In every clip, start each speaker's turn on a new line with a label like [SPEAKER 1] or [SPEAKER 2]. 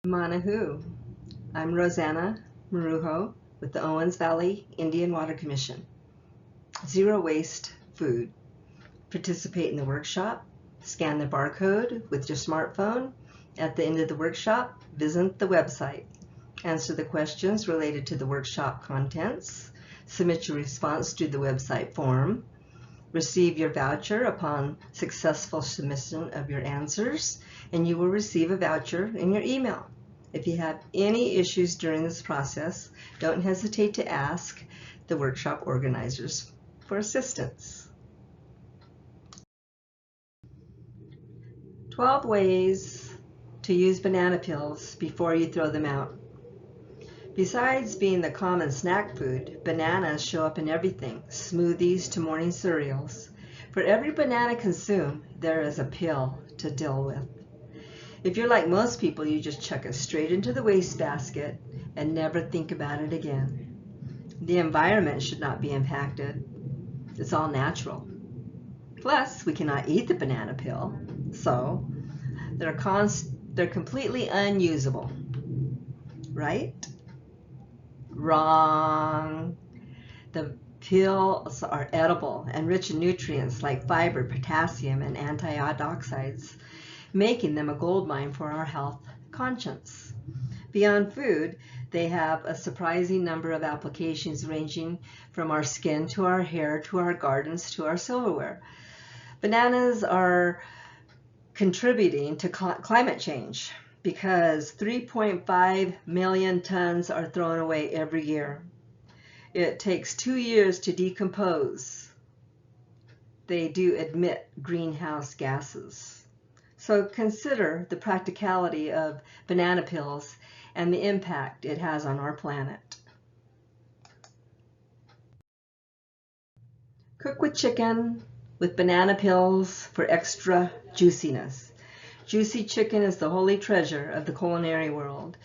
[SPEAKER 1] Manahu. I'm Rosanna Marujo with the Owens Valley Indian Water Commission. Zero waste food. Participate in the workshop. Scan the barcode with your smartphone. At the end of the workshop, visit the website. Answer the questions related to the workshop contents. Submit your response through the website form. Receive your voucher upon successful submission of your answers, and you will receive a voucher in your email. If you have any issues during this process, don't hesitate to ask the workshop organizers for assistance. 12 ways to use banana peels before you throw them out. Besides being the common snack food, bananas show up in everything, smoothies to morning cereals. For every banana consumed, there is a peel to deal with. If you're like most people, you just chuck it straight into the wastebasket and never think about it again. The environment should not be impacted. It's all natural. Plus, we cannot eat the banana peel, so they're completely unusable. Right? Wrong. The peels are edible and rich in nutrients like fiber, potassium, and antioxidants, making them a goldmine for our health conscience. Beyond food, they have a surprising number of applications ranging from our skin to our hair to our gardens to our silverware. Bananas are contributing to climate change because 3.5 million tons are thrown away every year. It takes 2 years to decompose. They do emit greenhouse gases. So consider the practicality of banana peels and the impact it has on our planet. Cook with chicken with banana peels for extra juiciness. Juicy chicken is the holy treasure of the culinary world.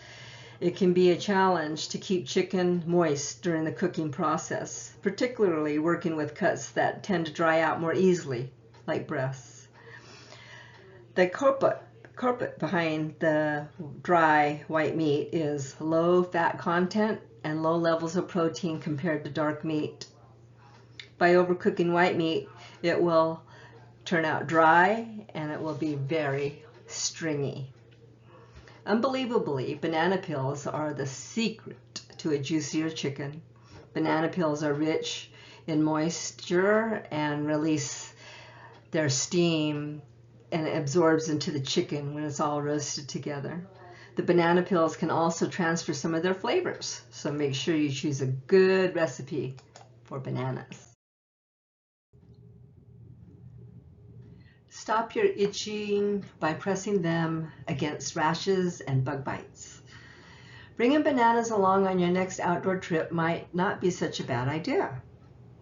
[SPEAKER 1] It can be a challenge to keep chicken moist during the cooking process, particularly working with cuts that tend to dry out more easily, like breasts. The culprit behind the dry white meat is low fat content and low levels of protein compared to dark meat. By overcooking white meat, it will turn out dry and it will be very stringy. Unbelievably, banana peels are the secret to a juicier chicken. Banana peels are rich in moisture and release their steam, and it absorbs into the chicken when it's all roasted together. The banana peels can also transfer some of their flavors, so make sure you choose a good recipe for bananas. Stop your itching by pressing them against rashes and bug bites. Bringing bananas along on your next outdoor trip might not be such a bad idea.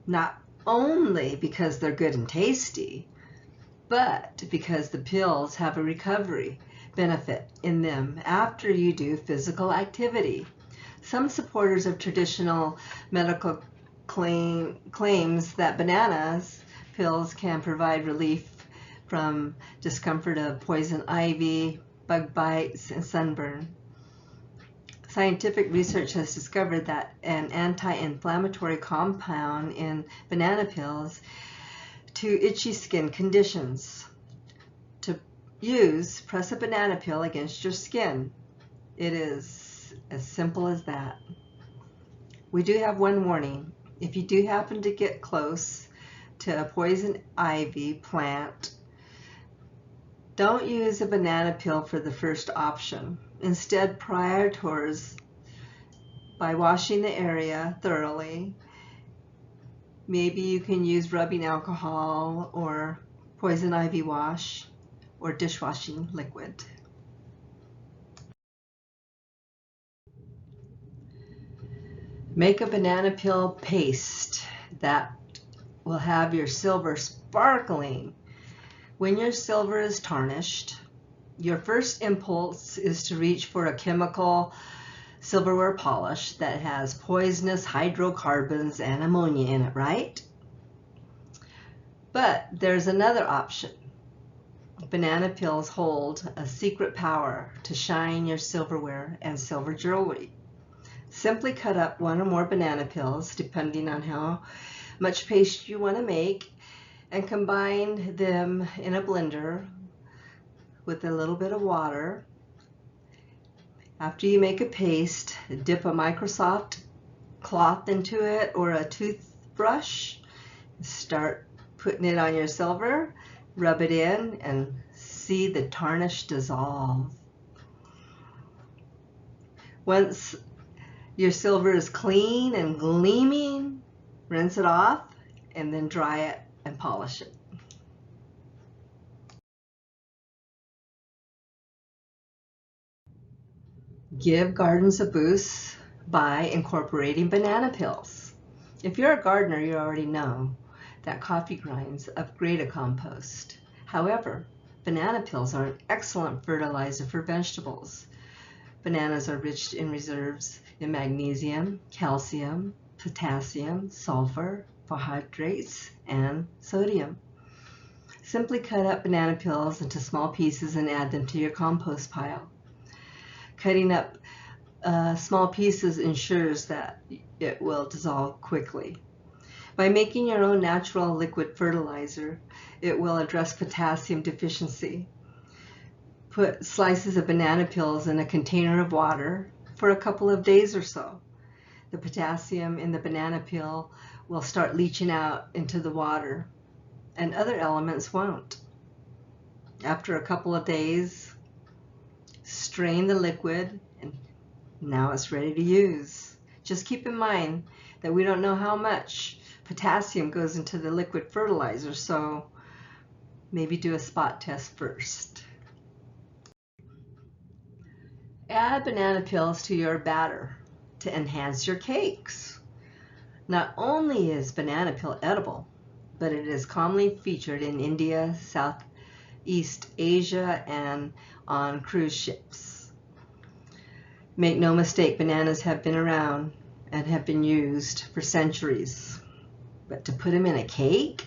[SPEAKER 1] Not only because they're good and tasty, but because the peels have a recovery benefit in them after you do physical activity. Some supporters of traditional medical claims that bananas peels can provide relief from discomfort of poison ivy, bug bites, and sunburn. Scientific research has discovered that an anti-inflammatory compound in banana peels to itchy skin conditions. To use, press a banana peel against your skin. It is as simple as that. We do have one warning. If you do happen to get close to a poison ivy plant, don't use a banana peel for the first option. Instead, prioritize by washing the area thoroughly. Maybe you can use rubbing alcohol or poison ivy wash or dishwashing liquid. Make a banana peel paste that will have your silver sparkling. When your silver is tarnished, your first impulse is to reach for a chemical silverware polish that has poisonous hydrocarbons and ammonia in it, right? But there's another option. banana peels hold a secret power to shine your silverware and silver jewelry. Simply cut up one or more banana peels, depending on how much paste you want to make, and combine them in a blender with a little bit of water. After you make a paste, dip a Microsoft cloth into it or a toothbrush. Start putting it on your silver, rub it in, and see the tarnish dissolve. Once your silver is clean and gleaming, rinse it off and then dry it and polish it. Give gardens a boost by incorporating banana peels. If you're a gardener, you already know that coffee grinds upgrade a compost. However, banana peels are an excellent fertilizer for vegetables. Bananas are rich in reserves in magnesium, calcium, potassium, sulfur, carbohydrates, and sodium. Simply cut up banana peels into small pieces and add them to your compost pile. Cutting up small pieces ensures that it will dissolve quickly. By making your own natural liquid fertilizer, it will address potassium deficiency. Put slices of banana peels in a container of water for a couple of days or so. The potassium in the banana peel will start leaching out into the water, and other elements won't. After a couple of days, strain the liquid, and now it's ready to use. Just keep in mind that we don't know how much potassium goes into the liquid fertilizer, so maybe do a spot test first. Add banana peels to your batter to enhance your cakes. Not only is banana peel edible, but it is commonly featured in India, Southeast Asia, and on cruise ships. Make no mistake, bananas have been around and have been used for centuries. But to put them in a cake?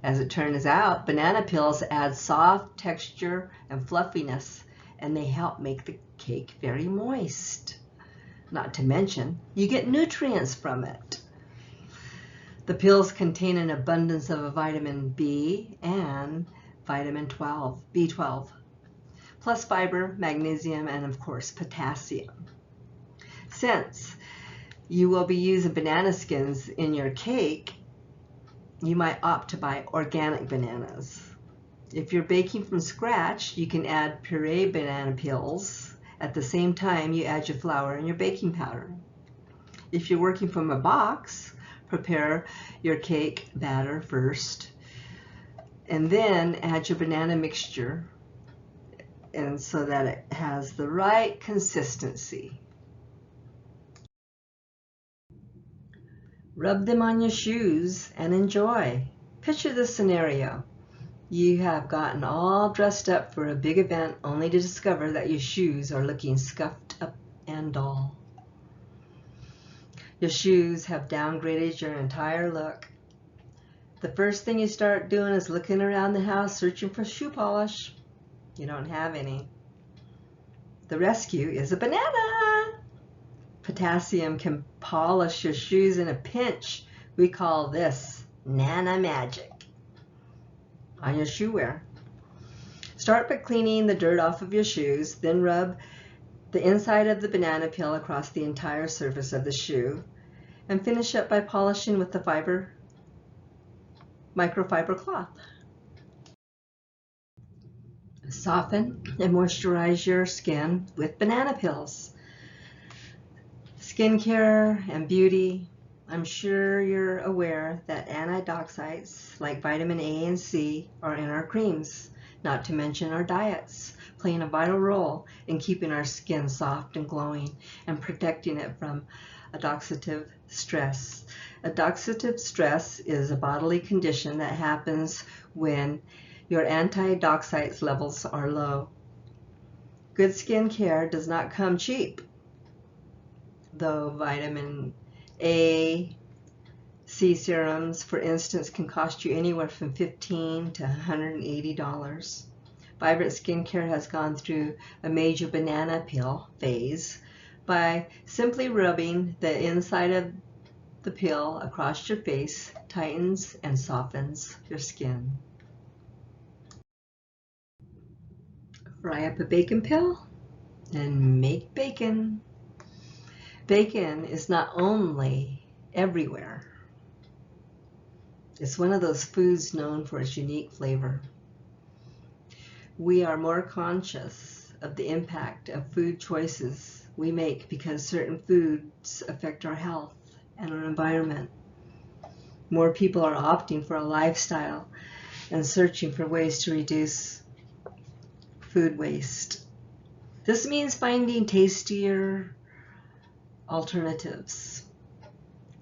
[SPEAKER 1] As it turns out, banana peels add soft texture and fluffiness, and they help make the cake very moist. Not to mention, you get nutrients from it. The peels contain an abundance of vitamin B and vitamin B12, plus fiber, magnesium, and of course potassium. Since you will be using banana skins in your cake, you might opt to buy organic bananas. If you're baking from scratch, you can add puree banana peels at the same time you add your flour and your baking powder. If you're working from a box, prepare your cake batter first and then add your banana mixture, and so that it has the right consistency. Rub them on your shoes and enjoy. Picture this scenario. You have gotten all dressed up for a big event only to discover that your shoes are looking scuffed up and dull. Your shoes have downgraded your entire look. The first thing you start doing is looking around the house searching for shoe polish. You don't have any. The rescue is a banana. Potassium can polish your shoes in a pinch. We call this Nana Magic. On your shoe wear. Start by cleaning the dirt off of your shoes, then rub the inside of the banana peel across the entire surface of the shoe, and finish up by polishing with the microfiber cloth. Soften and moisturize your skin with banana peels. Skincare and beauty. I'm sure you're aware that antioxidants like vitamin A and C are in our creams, not to mention our diets, playing a vital role in keeping our skin soft and glowing and protecting it from oxidative stress. Oxidative stress is a bodily condition that happens when your antioxidant levels are low. Good skin care does not come cheap, though vitamin A, C serums, for instance, can cost you anywhere from $15 to $180. Vibrant Skincare has gone through a major banana peel phase by simply rubbing the inside of the peel across your face, tightens and softens your skin. Fry up a bacon peel and make bacon. Bacon is not only everywhere, it's one of those foods known for its unique flavor. We are more conscious of the impact of food choices we make because certain foods affect our health and our environment. More people are opting for a lifestyle and searching for ways to reduce food waste. This means finding tastier alternatives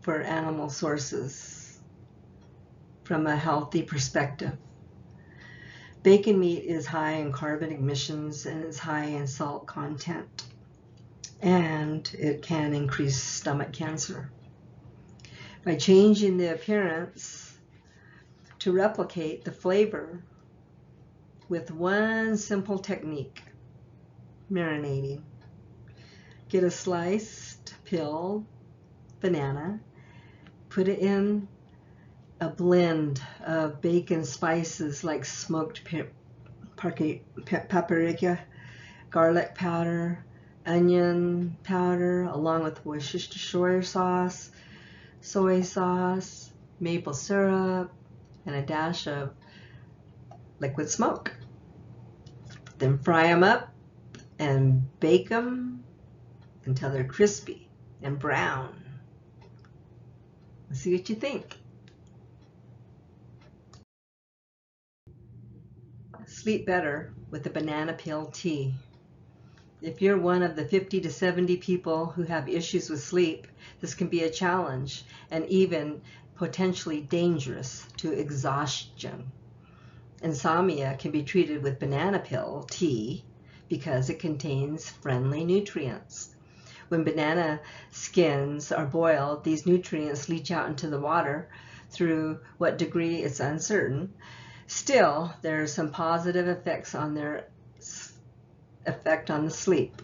[SPEAKER 1] for animal sources from a healthy perspective. Bacon meat is high in carbon emissions and is high in salt content, and it can increase stomach cancer. By changing the appearance to replicate the flavor with one simple technique, marinating. Get a sliced, peeled banana, put it in a blend of bacon spices like smoked paprika, garlic powder, onion powder, along with Worcestershire sauce, soy sauce, maple syrup, and a dash of liquid smoke. Then fry them up and bake them until they're crispy and brown. Let's see what you think. Sleep better with a banana peel tea. If you're one of the 50 to 70 people who have issues with sleep, this can be a challenge and even potentially dangerous to exhaustion. Insomnia can be treated with banana peel tea because it contains friendly nutrients. When banana skins are boiled, these nutrients leach out into the water. Through what degree it's uncertain. Still, there are some positive effects on their effect on the sleep.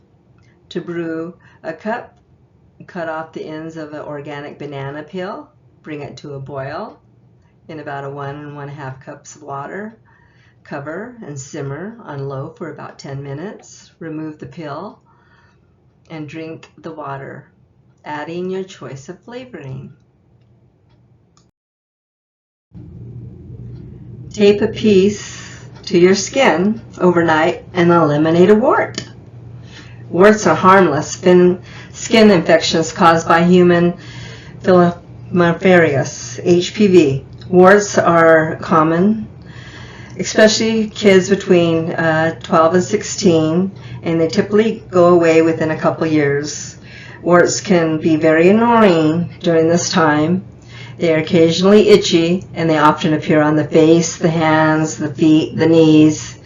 [SPEAKER 1] To brew a cup, cut off the ends of an organic banana peel, bring it to a boil in about 1 1/2 cups of water. Cover and simmer on low for about 10 minutes. Remove the peel and drink the water, adding your choice of flavoring. Tape a piece to your skin overnight and eliminate a wart. Warts are harmless skin infections caused by human papillomavirus, HPV. Warts are common, especially kids between 12 and 16, and they typically go away within a couple years. Warts can be very annoying during this time. They are occasionally itchy, and they often appear on the face, the hands, the feet, the knees,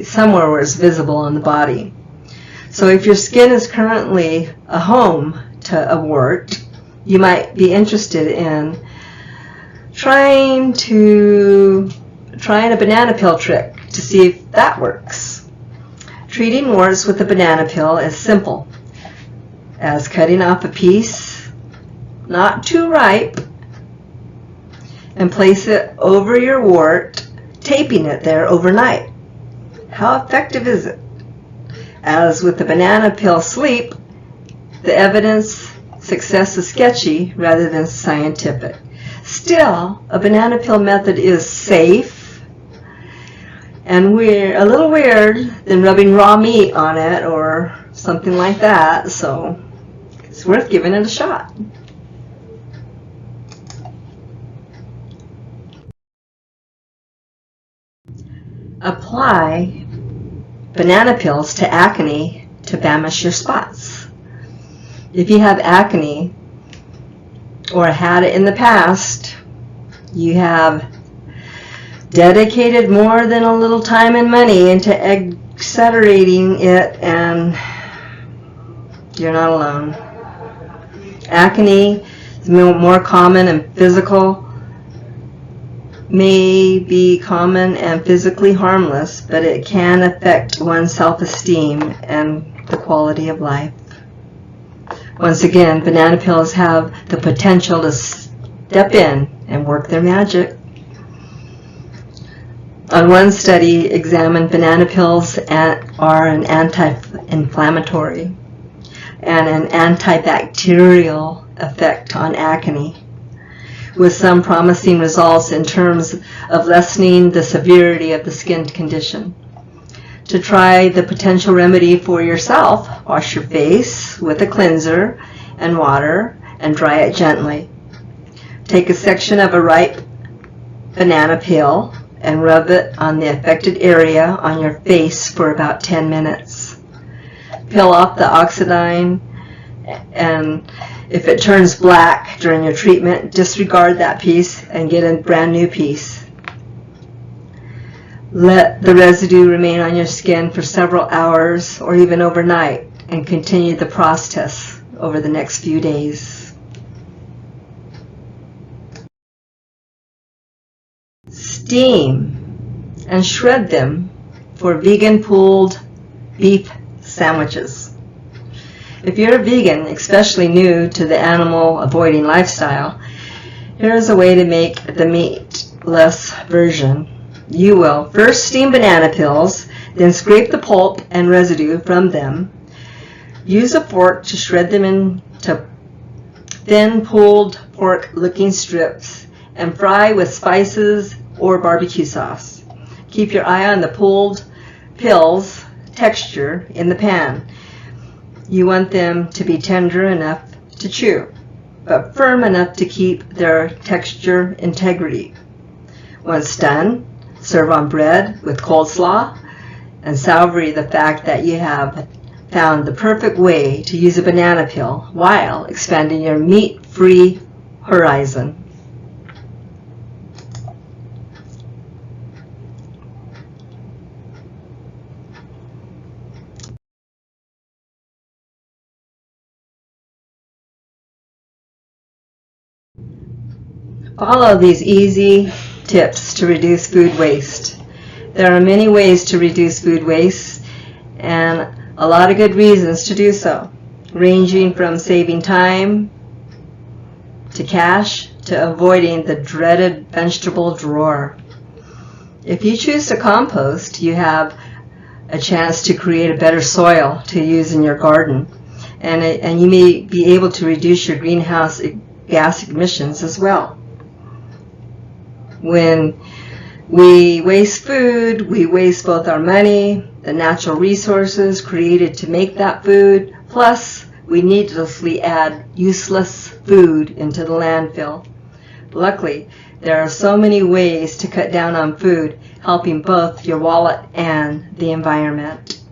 [SPEAKER 1] somewhere where it's visible on the body. So if your skin is currently a home to a wart, you might be interested in trying a banana peel trick to see if that works. Treating warts with a banana peel is simple as cutting off a piece, not too ripe, and place it over your wart, taping it there overnight. How effective is it? As with the banana peel sleep, the evidence success is sketchy rather than scientific. Still, a banana peel method is safe, and we're a little weird than rubbing raw meat on it or something like that, so it's worth giving it a shot. Apply banana peels to acne to banish your spots. If you have acne or had it in the past, you have dedicated more than a little time and money into accelerating it, and you're not alone. Acne It's more common and physical, may be common and physically harmless, but it can affect one's self-esteem and the quality of life. Once again, banana peels have the potential to step in and work their magic. On one study examined banana peels are an anti-inflammatory and an antibacterial effect on acne, with some promising results in terms of lessening the severity of the skin condition. To try the potential remedy for yourself, wash your face with a cleanser and water and dry it gently. Take a section of a ripe banana peel and rub it on the affected area on your face for about 10 minutes. Peel off the oxidine, and if it turns black during your treatment, disregard that piece and get a brand new piece. Let the residue remain on your skin for several hours or even overnight, and continue the process over the next few days. Steam and shred them for vegan pulled beef sandwiches. If you're a vegan, especially new to the animal avoiding lifestyle, here's a way to make the meatless version. You will first steam banana peels, then scrape the pulp and residue from them. Use a fork to shred them into thin pulled pork looking strips and fry with spices or barbecue sauce. Keep your eye on the pulled peels texture in the pan. You want them to be tender enough to chew, but firm enough to keep their texture integrity. Once done, serve on bread with coleslaw and savor the fact that you have found the perfect way to use a banana peel while expanding your meat-free horizon. Follow these easy tips to reduce food waste. There are many ways to reduce food waste and a lot of good reasons to do so, ranging from saving time to cash to avoiding the dreaded vegetable drawer. If you choose to compost, you have a chance to create a better soil to use in your garden, and you may be able to reduce your greenhouse gas emissions as well. When we waste food, we waste both our money, the natural resources created to make that food, plus we needlessly add useless food into the landfill. Luckily, there are so many ways to cut down on food, helping both your wallet and the environment.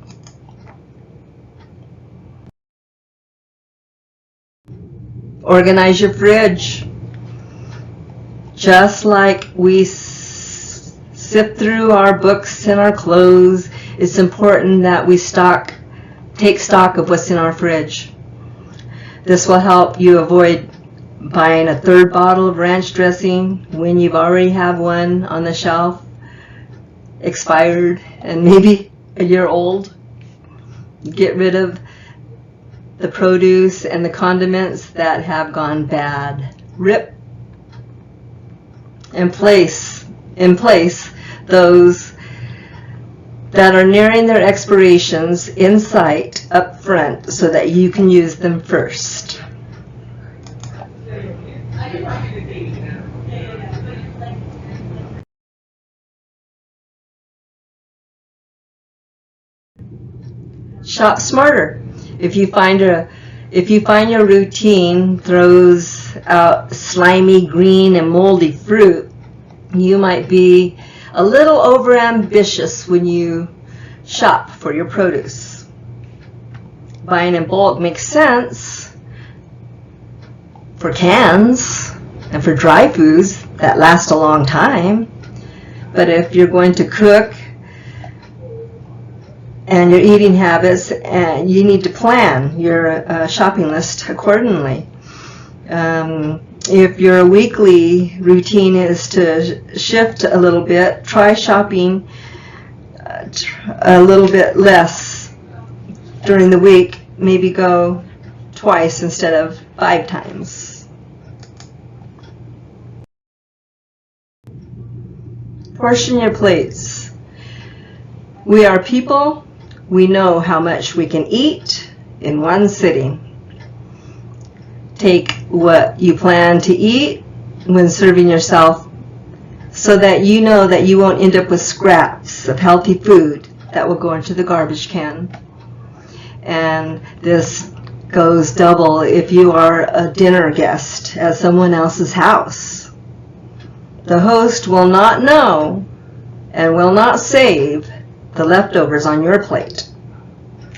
[SPEAKER 1] Organize your fridge. Just like we sift through our books and our clothes, it's important that we take stock of what's in our fridge. This will help you avoid buying a third bottle of ranch dressing when you've already have one on the shelf, expired and maybe a year old. Get rid of the produce and the condiments that have gone bad. Rip in place those that are nearing their expirations in sight up front so that you can use them first. Shop smarter. If you find your routine throws out slimy, green, and moldy fruit, you might be a little overambitious when you shop for your produce. Buying in bulk makes sense for cans and for dry foods that last a long time, but if you're going to cook and your eating habits, you need to plan your shopping list accordingly. If your weekly routine is to shift a little bit, try shopping a little bit less during the week. Maybe go twice instead of 5 times. Portion your plates. We are people. We know how much we can eat in one sitting. Take what you plan to eat when serving yourself so that you know that you won't end up with scraps of healthy food that will go into the garbage can. And this goes double if you are a dinner guest at someone else's house. The host will not know and will not save the leftovers on your plate.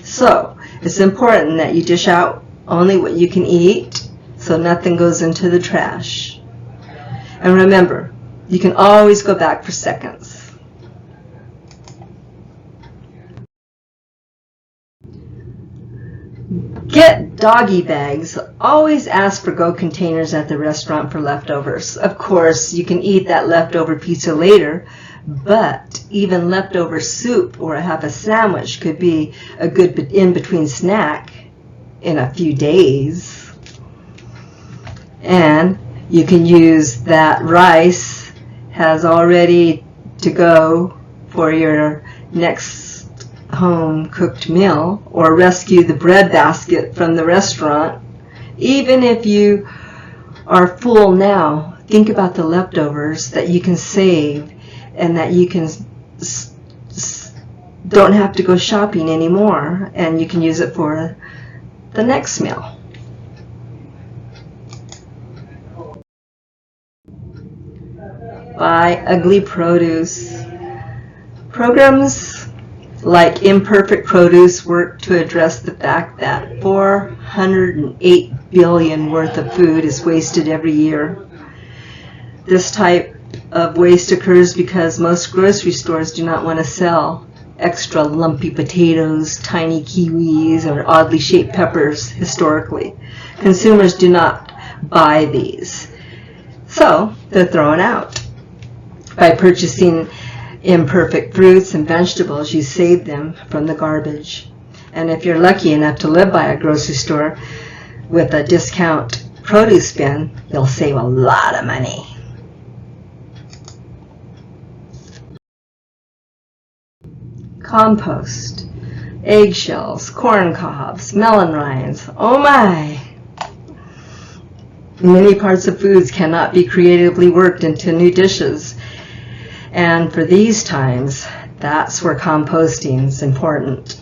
[SPEAKER 1] So it's important that you dish out only what you can eat so nothing goes into the trash. And remember, you can always go back for seconds. Get doggy bags. Always ask for Go containers at the restaurant for leftovers. Of course, you can eat that leftover pizza later, but even leftover soup or half a sandwich could be a good in-between snack in a few days. And you can use that rice has already to go for your next home cooked meal, or rescue the bread basket from the restaurant. Even if you are full now, think about the leftovers that you can save and that you can don't have to go shopping anymore, and you can use it for the next meal. Buy ugly produce. Programs like Imperfect Produce work to address the fact that 408 billion worth of food is wasted every year. This type of waste occurs because most grocery stores do not want to sell extra lumpy potatoes, tiny kiwis, or oddly shaped peppers historically. Consumers do not buy these, so they're thrown out. By purchasing imperfect fruits and vegetables, you save them from the garbage. And if you're lucky enough to live by a grocery store with a discount produce bin, you'll save a lot of money. Compost. Eggshells, corn cobs, melon rinds. Oh my! Many parts of foods cannot be creatively worked into new dishes. And for these times, that's where composting is important.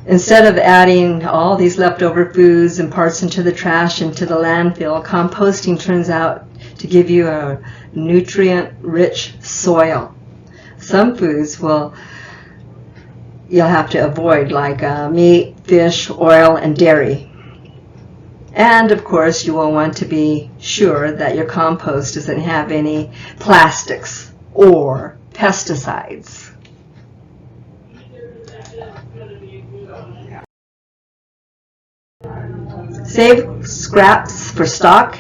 [SPEAKER 1] Instead of adding all these leftover foods and parts into the trash, into the landfill, composting turns out to give you a nutrient-rich soil. Some foods you'll have to avoid, like meat, fish, oil, and dairy. And of course, you will want to be sure that your compost doesn't have any plastics or pesticides. Save scraps for stock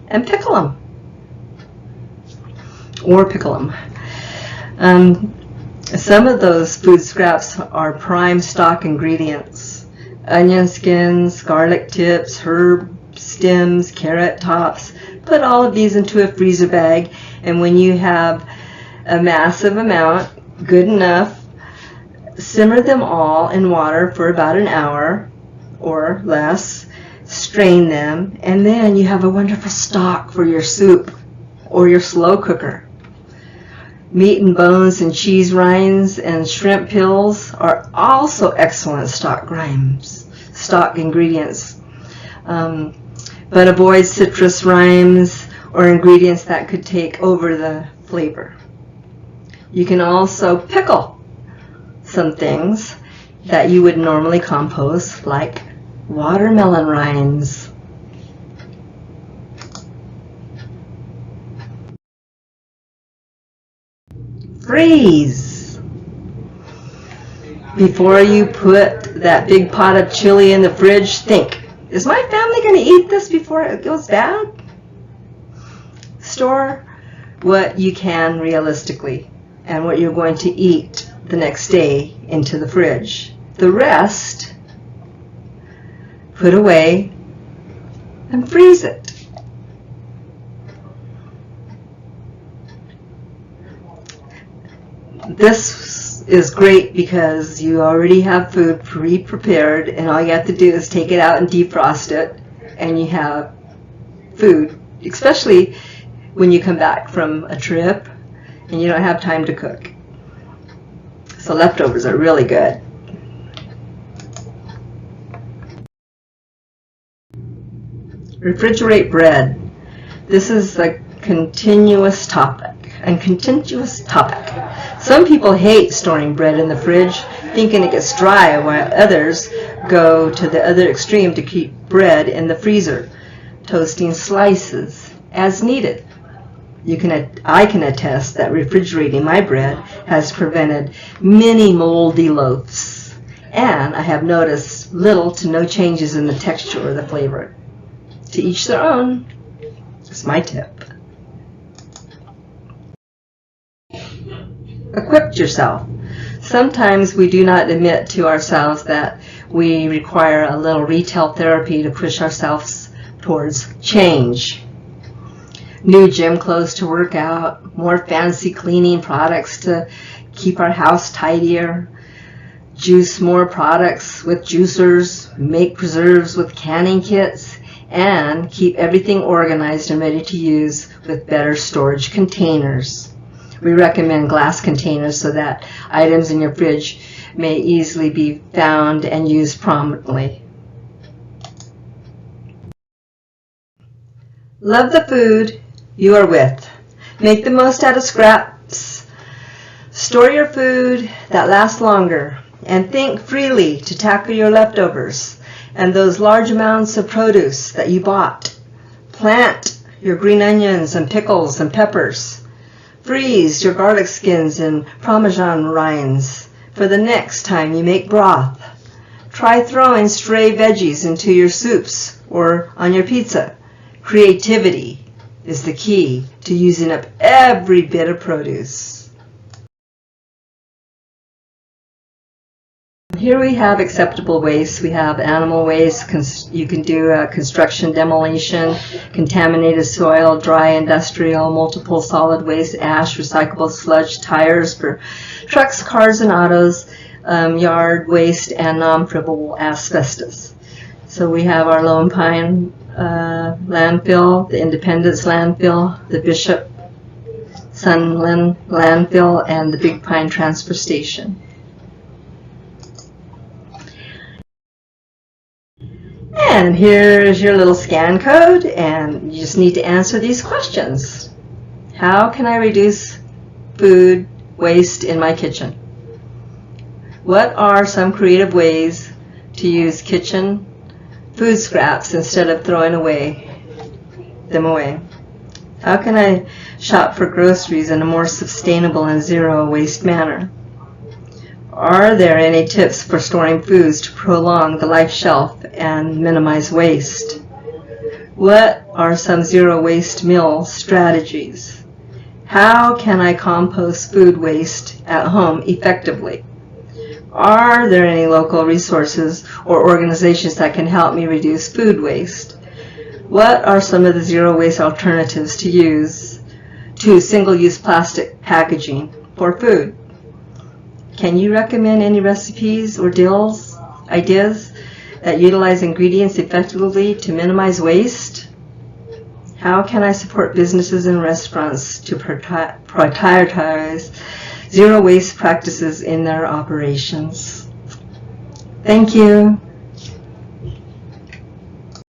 [SPEAKER 1] and pickle them. Or pickle them. Some of those food scraps are prime stock ingredients. Onion skins, garlic tips, herb stems, carrot tops. Put all of these into a freezer bag, and when you have a massive amount, good enough, simmer them all in water for about an hour or less, strain them, and then you have a wonderful stock for your soup or your slow cooker. Meat and bones and cheese rinds and shrimp pills are also excellent stock ingredients. But avoid citrus rinds or ingredients that could take over the flavor. You can also pickle some things that you would normally compost, like watermelon rinds. Freeze. Before you put that big pot of chili in the fridge, think, Is my family going to eat this before it goes bad? Store what you can realistically and what you're going to eat the next day into the fridge. The rest, put away and freeze it. This is great because you already have food pre-prepared and all you have to do is take it out and defrost it and you have food, especially when you come back from a trip and you don't have time to cook. So leftovers are really good. Refrigerate bread. This is a continuous topic. Some people hate storing bread in the fridge, thinking it gets dry, while others go to the other extreme to keep bread in the freezer, toasting slices as needed. I can attest that refrigerating my bread has prevented many moldy loaves, and I have noticed little to no changes in the texture or the flavor. To each their own. That's my tip. Equip yourself. Sometimes we do not admit to ourselves that we require a little retail therapy to push ourselves towards change. New gym clothes to work out, more fancy cleaning products to keep our house tidier, juice more products with juicers, make preserves with canning kits, and keep everything organized and ready to use with better storage containers. We recommend glass containers so that items in your fridge may easily be found and used promptly. Love the food you are with. Make the most out of scraps. Store your food that lasts longer, and think freely to tackle your leftovers and those large amounts of produce that you bought. Plant your green onions and pickles and peppers. Freeze your garlic skins and Parmesan rinds for the next time you make broth. Try throwing stray veggies into your soups or on your pizza. Creativity is the key to using up every bit of produce. Here we have acceptable waste. We have animal waste. You can do construction demolition, contaminated soil, dry industrial, multiple solid waste, ash, recyclable sludge, tires for trucks, cars, and autos, yard waste, and non-frivolous asbestos. So we have our Lone Pine landfill, the Independence landfill, the Bishop Sunland landfill, and the Big Pine transfer station. And here's your little scan code, and you just need to answer these questions. How can I reduce food waste in my kitchen? What are some creative ways to use kitchen food scraps instead of throwing them away? How can I shop for groceries in a more sustainable and zero waste manner? Are there any tips for storing foods to prolong the life shelf and minimize waste? What are some zero waste meal strategies? How can I compost food waste at home effectively? Are there any local resources or organizations that can help me reduce food waste? What are some of the zero waste alternatives to use to single-use plastic packaging for food? Can you recommend any recipes or ideas that utilize ingredients effectively to minimize waste? How can I support businesses and restaurants to prioritize zero waste practices in their operations? Thank you.